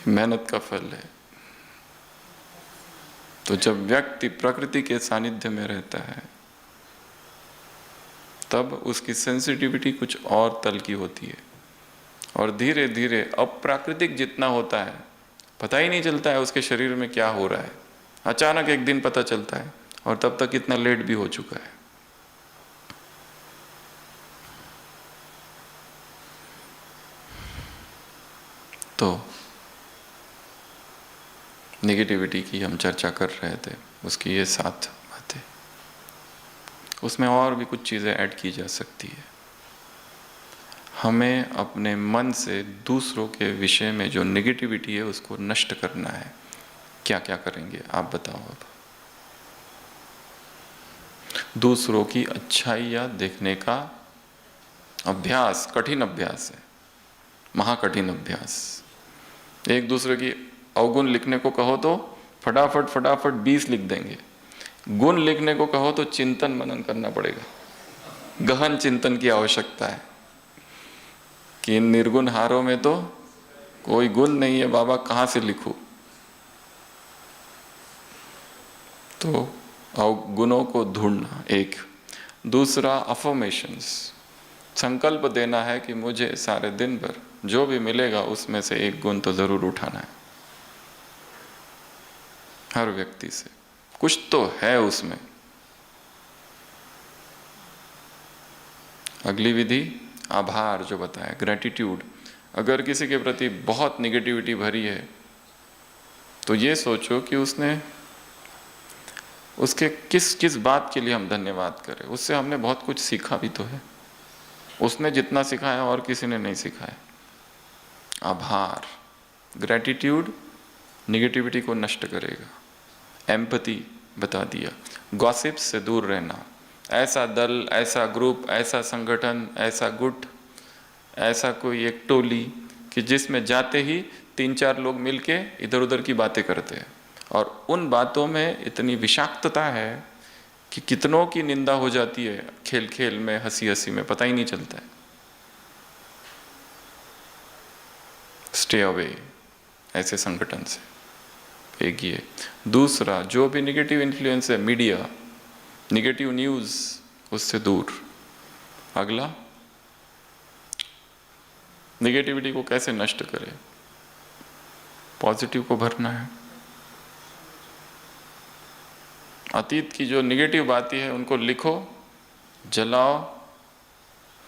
S1: मेहनत का फल है। तो जब व्यक्ति प्रकृति के सानिध्य में रहता है तब उसकी सेंसिटिविटी कुछ और तल की होती है और धीरे धीरे अप्राकृतिक जितना होता है पता ही नहीं चलता है उसके शरीर में क्या हो रहा है, अचानक एक दिन पता चलता है और तब तक इतना लेट भी हो चुका है। तो नेगेटिविटी की हम चर्चा कर रहे थे, उसकी ये 7 बातें, उसमें और भी कुछ चीज़ें ऐड की जा सकती है। हमें अपने मन से दूसरों के विषय में जो नेगेटिविटी है उसको नष्ट करना है। क्या क्या करेंगे आप बताओ। अब दूसरों की अच्छाइयाँ देखने का अभ्यास कठिन अभ्यास है, महाकठिन अभ्यास। एक दूसरे की अवगुण लिखने को कहो तो फटाफट 20 लिख देंगे, गुण लिखने को कहो तो चिंतन मनन करना पड़ेगा, गहन चिंतन की आवश्यकता है कि इन निर्गुण हारों में तो कोई गुण नहीं है बाबा, कहाँ से लिखूं। तो अवगुणों को ढूंढना एक। दूसरा अफर्मेशंस, संकल्प देना है कि मुझे सारे दिन भर जो भी मिलेगा उसमें से एक गुण तो जरूर उठाना है। हर व्यक्ति से कुछ तो है उसमें। अगली विधि आभार जो बताया, ग्रेटिट्यूड। अगर किसी के प्रति बहुत निगेटिविटी भरी है तो ये सोचो कि उसने उसके किस किस बात के लिए हम धन्यवाद करें। उससे हमने बहुत कुछ सीखा भी तो है। उसने जितना सिखाया और किसी ने नहीं सिखाया। आभार, ग्रैटिट्यूड निगेटिविटी को नष्ट करेगा। एम्पैथी बता दिया। गॉसिप्स से दूर रहना। ऐसा दल, ऐसा ग्रुप, ऐसा संगठन, ऐसा गुट, ऐसा कोई एक टोली कि जिसमें जाते ही 3-4 लोग मिलके इधर उधर की बातें करते हैं, और उन बातों में इतनी विषाक्तता है कि कितनों की निंदा हो जाती है खेल खेल में, हंसी हंसी में, पता ही नहीं चलता है। स्टे अवे ऐसे संगठन से, एक ये। दूसरा, जो भी निगेटिव इन्फ्लुएंस है, मीडिया, निगेटिव न्यूज़, उससे दूर। अगला, निगेटिविटी को कैसे नष्ट करें? पॉजिटिव को भरना है। अतीत की जो निगेटिव बातें हैं उनको लिखो, जलाओ,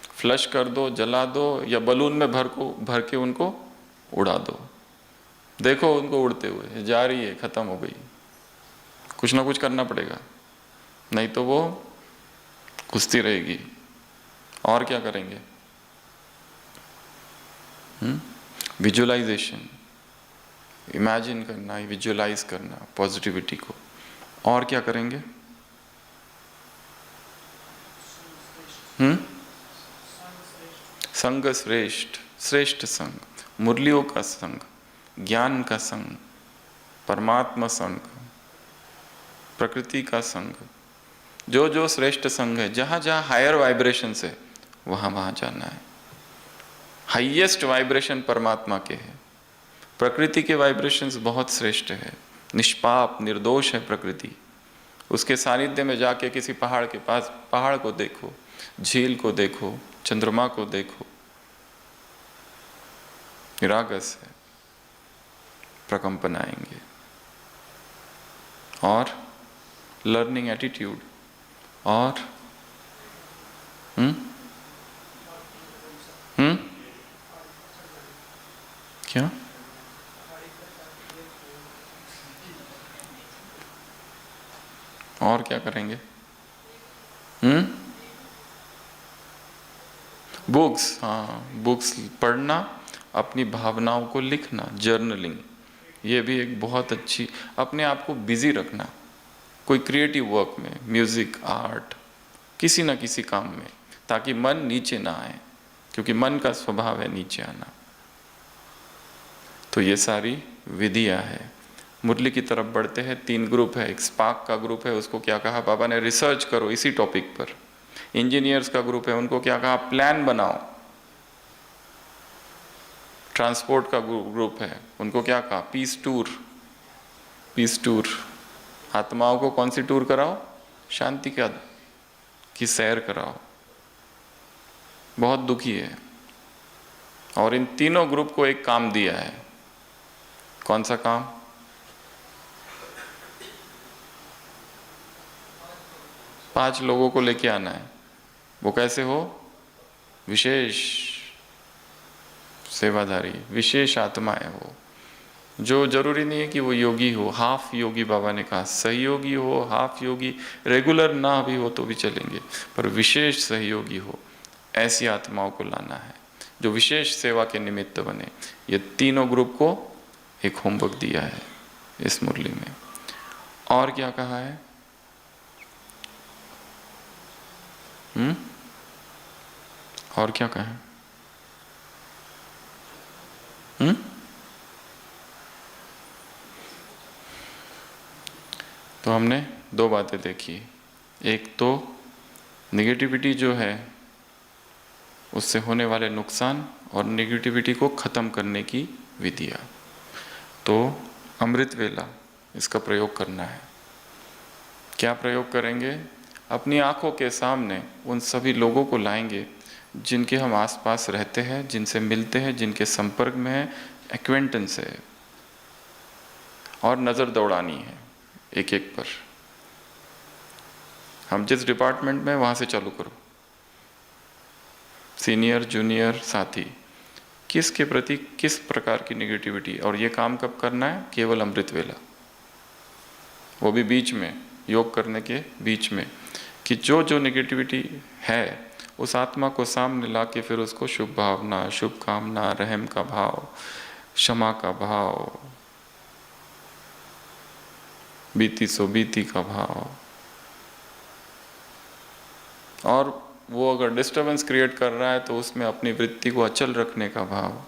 S1: फ्लश कर दो, जला दो, या बलून में भर के उनको उड़ा दो। देखो उनको उड़ते हुए, जा रही है, खत्म हो गई। कुछ ना कुछ करना पड़ेगा, नहीं तो वो घुसती रहेगी। और क्या करेंगे? विजुअलाइजेशन, इमेजिन करना, विजुअलाइज करना पॉजिटिविटी को। और क्या करेंगे? संग श्रेष्ठ, श्रेष्ठ संग, मुरलियों का संग, ज्ञान का संग, परमात्मा संग, प्रकृति का संग, जो जो श्रेष्ठ संग है, जहाँ जहाँ हायर वाइब्रेशंस है वहाँ वहाँ जाना है। हाईएस्ट वाइब्रेशन परमात्मा के है। प्रकृति के वाइब्रेशंस बहुत श्रेष्ठ है, निष्पाप निर्दोष है प्रकृति। उसके सानिध्य में जाके किसी पहाड़ के पास, पहाड़ को देखो, झील को देखो, चंद्रमा को देखो, निरागस है, प्रकंपन आएंगे। और लर्निंग एटीट्यूड, और क्या? और क्या करेंगे? बुक्स, हाँ, बुक्स पढ़ना, अपनी भावनाओं को लिखना, जर्नलिंग, ये भी एक बहुत अच्छी, अपने आप को बिजी रखना कोई क्रिएटिव वर्क में, म्यूजिक, आर्ट, किसी ना किसी काम में, ताकि मन नीचे ना आए, क्योंकि मन का स्वभाव है नीचे आना। तो ये सारी विधियां है। मुरली की तरफ बढ़ते हैं। 3 ग्रुप है। एक स्पार्क का ग्रुप है, उसको क्या कहा बाबा ने? रिसर्च करो इसी टॉपिक पर। इंजीनियर्स का ग्रुप है, उनको क्या कहा? प्लान बनाओ। ट्रांसपोर्ट का ग्रुप है, उनको क्या कहा? Peace tour, peace tour. आत्माओं को कौन सी टूर कराओ? शांति की सैर कराओ। बहुत दुखी है, और इन तीनों ग्रुप को एक काम दिया है। कौन सा काम? पांच लोगों को लेके आना है। वो कैसे हो? विशेष सेवाधारी, विशेष आत्मा है वो, जो जरूरी नहीं है कि वो योगी हो, हाफ योगी बाबा ने कहा, सहयोगी हो, हाफ योगी, रेगुलर ना भी हो तो भी चलेंगे, पर विशेष सहयोगी हो, ऐसी आत्माओं को लाना है जो विशेष सेवा के निमित्त बने। ये तीनों ग्रुप को एक होमवर्क दिया है इस मुरली में। और क्या कहा है? और क्या कहा है? तो हमने 2 बातें देखी। एक तो निगेटिविटी जो है उससे होने वाले नुकसान, और निगेटिविटी को ख़त्म करने की विधियाँ। तो अमृत वेला, इसका प्रयोग करना है। क्या प्रयोग करेंगे? अपनी आँखों के सामने उन सभी लोगों को लाएंगे जिनके हम आसपास रहते हैं, जिनसे मिलते हैं, जिनके संपर्क में है, एक्वेंटेंस है, और नज़र दौड़ानी है एक एक पर। हम जिस डिपार्टमेंट में, वहाँ से चालू करो। सीनियर, जूनियर, साथी, किसके प्रति किस प्रकार की निगेटिविटी, और ये काम कब करना है? केवल अमृत वेला, वो भी बीच में योग करने के बीच में, कि जो जो नेगेटिविटी है उस आत्मा को सामने ला के फिर उसको शुभ भावना, शुभ कामना, रहम का भाव, क्षमा का भाव, बीती सो बीती का भाव, और वो अगर डिस्टरबेंस क्रिएट कर रहा है तो उसमें अपनी वृत्ति को अचल रखने का भाव,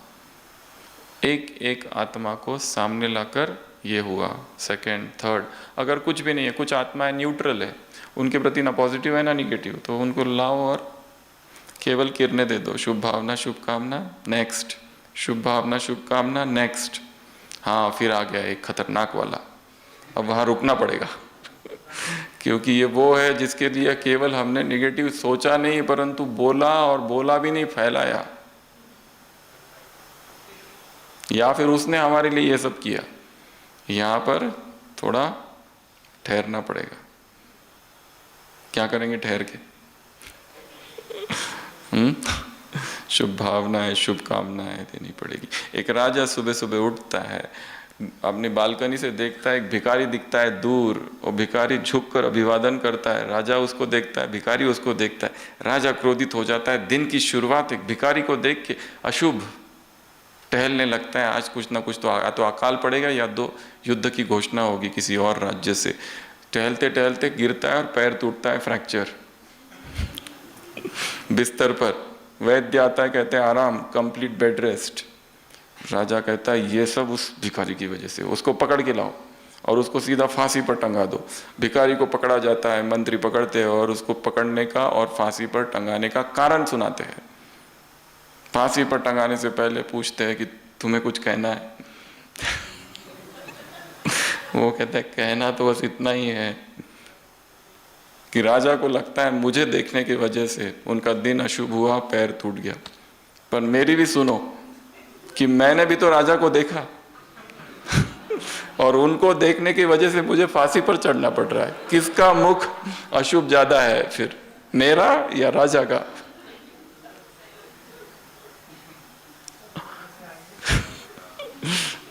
S1: एक एक आत्मा को सामने लाकर ये हुआ। सेकंड, थर्ड, अगर कुछ भी नहीं है, कुछ आत्माएं न्यूट्रल है, उनके प्रति ना पॉजिटिव है ना निगेटिव, तो उनको लाओ और केवल किरणें दे दो, शुभ भावना शुभ कामना नेक्स्ट, शुभ भावना शुभ कामना नेक्स्ट। हाँ, फिर आ गया एक खतरनाक वाला, अब वहाँ रुकना पड़ेगा क्योंकि ये वो है जिसके लिए केवल हमने निगेटिव सोचा नहीं परंतु बोला, और बोला भी नहीं, फैलाया, या फिर उसने हमारे लिए ये सब किया। यहाँ पर थोड़ा ठहरना पड़ेगा। क्या करेंगे ठहर के? शुभ भावनाएं शुभ कामनाएं देनी पड़ेगी। एक राजा सुबह सुबह उठता है, अपनी बालकनी से देखता है, एक भिखारी दिखता है दूर, और भिखारी झुककर अभिवादन करता है। राजा उसको देखता है, भिखारी उसको देखता है, राजा क्रोधित हो जाता है। दिन की शुरुआत एक भिखारी को देख के अशुभ, टहलने लगता है, आज कुछ ना कुछ तो या तो अकाल पड़ेगा या दो युद्ध की घोषणा होगी किसी और राज्य से। टहलते टहलते गिरता है और पैर टूटता है, फ्रैक्चर बिस्तर पर। वैद्य आता है, कहते हैं आराम, कंप्लीट बेड रेस्ट। राजा कहता है ये सब उस भिखारी की वजह से, उसको पकड़ के लाओ और उसको सीधा फांसी पर टंगा दो। भिखारी को पकड़ा जाता है, मंत्री पकड़ते हैं और उसको पकड़ने का और फांसी पर टंगाने का कारण सुनाते हैं। फांसी पर टंगाने से पहले पूछते हैं कि तुम्हें कुछ कहना है? वो कहता है कहना तो बस इतना ही है कि राजा को लगता है मुझे देखने की वजह से उनका दिन अशुभ हुआ, पैर टूट गया, पर मेरी भी सुनो कि मैंने भी तो राजा को देखा और उनको देखने की वजह से मुझे फांसी पर चढ़ना पड़ रहा है। किसका मुख अशुभ ज्यादा है फिर, मेरा या राजा का?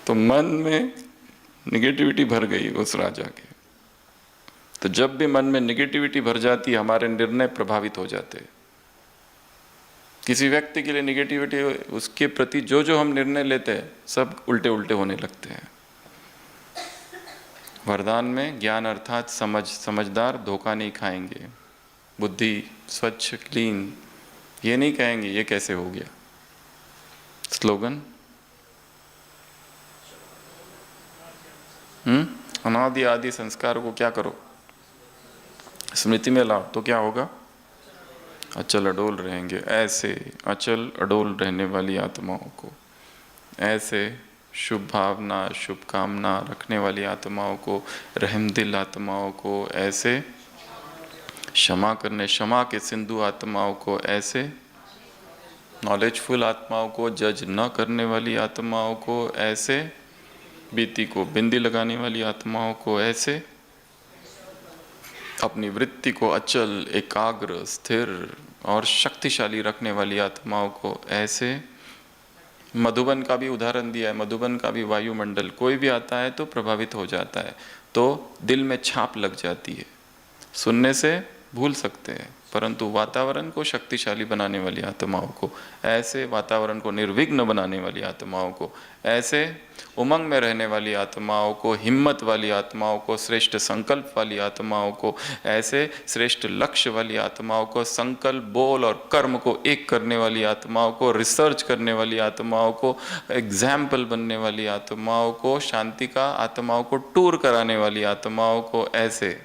S1: तो मन में निगेटिविटी भर गई उस राजा के। तो जब भी मन में निगेटिविटी भर जाती है, हमारे निर्णय प्रभावित हो जाते हैं। किसी व्यक्ति के लिए निगेटिविटी, उसके प्रति जो जो हम निर्णय लेते हैं सब उल्टे उल्टे होने लगते हैं। वरदान में ज्ञान अर्थात समझ, समझदार धोखा नहीं खाएंगे, बुद्धि स्वच्छ क्लीन, ये नहीं कहेंगे ये कैसे हो गया। स्लोगन अनादि आदि संस्कार को क्या करो, स्मृति में लाओ, तो क्या होगा? अचल अडोल रहेंगे। ऐसे अचल अडोल रहने वाली आत्माओं को, ऐसे शुभ भावना शुभ कामना रखने वाली आत्माओं को, रहमदिल आत्माओं को, ऐसे क्षमा करने, क्षमा के सिंधु आत्माओं को, ऐसे नॉलेजफुल आत्माओं को, जज न करने वाली आत्माओं को, ऐसे बीती को बिंदी लगाने वाली आत्माओं को, ऐसे अपनी वृत्ति को अचल, एकाग्र, स्थिर और शक्तिशाली रखने वाली आत्माओं को, ऐसे मधुबन का भी उदाहरण दिया है। मधुबन का भी वायुमंडल, कोई भी आता है तो प्रभावित हो जाता है, तो दिल में छाप लग जाती है। सुनने से भूल सकते हैं परंतु वातावरण को शक्तिशाली बनाने वाली आत्माओं को, ऐसे वातावरण को निर्विघ्न बनाने वाली आत्माओं को, ऐसे उमंग में रहने वाली आत्माओं को, हिम्मत वाली आत्माओं को, श्रेष्ठ संकल्प वाली आत्माओं को, ऐसे श्रेष्ठ लक्ष्य वाली आत्माओं को, संकल्प बोल और कर्म को एक करने वाली आत्माओं को, रिसर्च करने वाली आत्माओं को, एग्जाम्पल बनने वाली आत्माओं को, शांति का आत्माओं को टूर कराने वाली आत्माओं को, ऐसे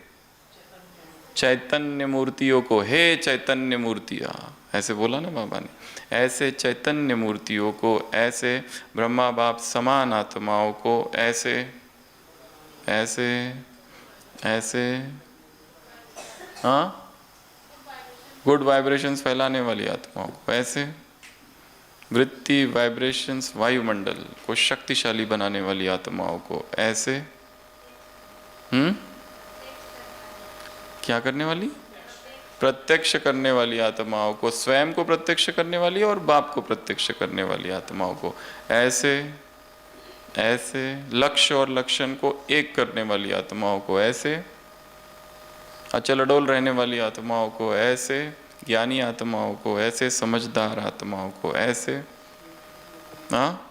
S1: चैतन्य मूर्तियों को, हे चैतन्य मूर्तियाँ, ऐसे बोला ना बाबा ने, ऐसे चैतन्य मूर्तियों को, ऐसे ब्रह्मा बाप समान आत्माओं को, ऐसे ऐसे ऐसे हाँ गुड वाइब्रेशंस फैलाने वाली आत्माओं को, ऐसे वृत्ति वाइब्रेशंस वायुमंडल को शक्तिशाली बनाने वाली आत्माओं को, ऐसे क्या करने वाली? प्रत्यक्ष करने वाली आत्माओं को, स्वयं को प्रत्यक्ष करने वाली और बाप को प्रत्यक्ष करने वाली आत्माओं को, ऐसे ऐसे लक्ष्य और लक्षण को एक करने वाली आत्माओं को, ऐसे अचल अडोल रहने वाली आत्माओं को ऐसे, ज्ञानी आत्माओं को ऐसे, समझदार आत्माओं को ऐसे, हाँ,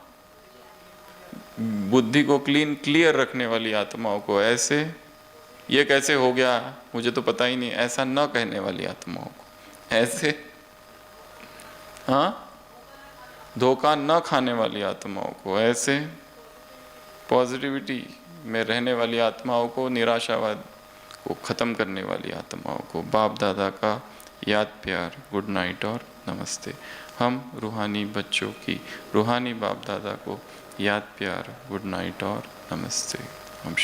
S1: बुद्धि को क्लियर रखने वाली आत्माओं को ऐसे। ये कैसे हो गया मुझे तो पता ही नहीं, ऐसा न कहने वाली आत्माओं को ऐसे, हाँ, धोखा न खाने वाली आत्माओं को ऐसे, पॉजिटिविटी में रहने वाली आत्माओं को, निराशावाद को ख़त्म करने वाली आत्माओं को बाप दादा का याद प्यार, गुड नाइट और नमस्ते। हम रूहानी बच्चों की, रूहानी बाप दादा को याद प्यार, गुड नाइट और नमस्ते। हम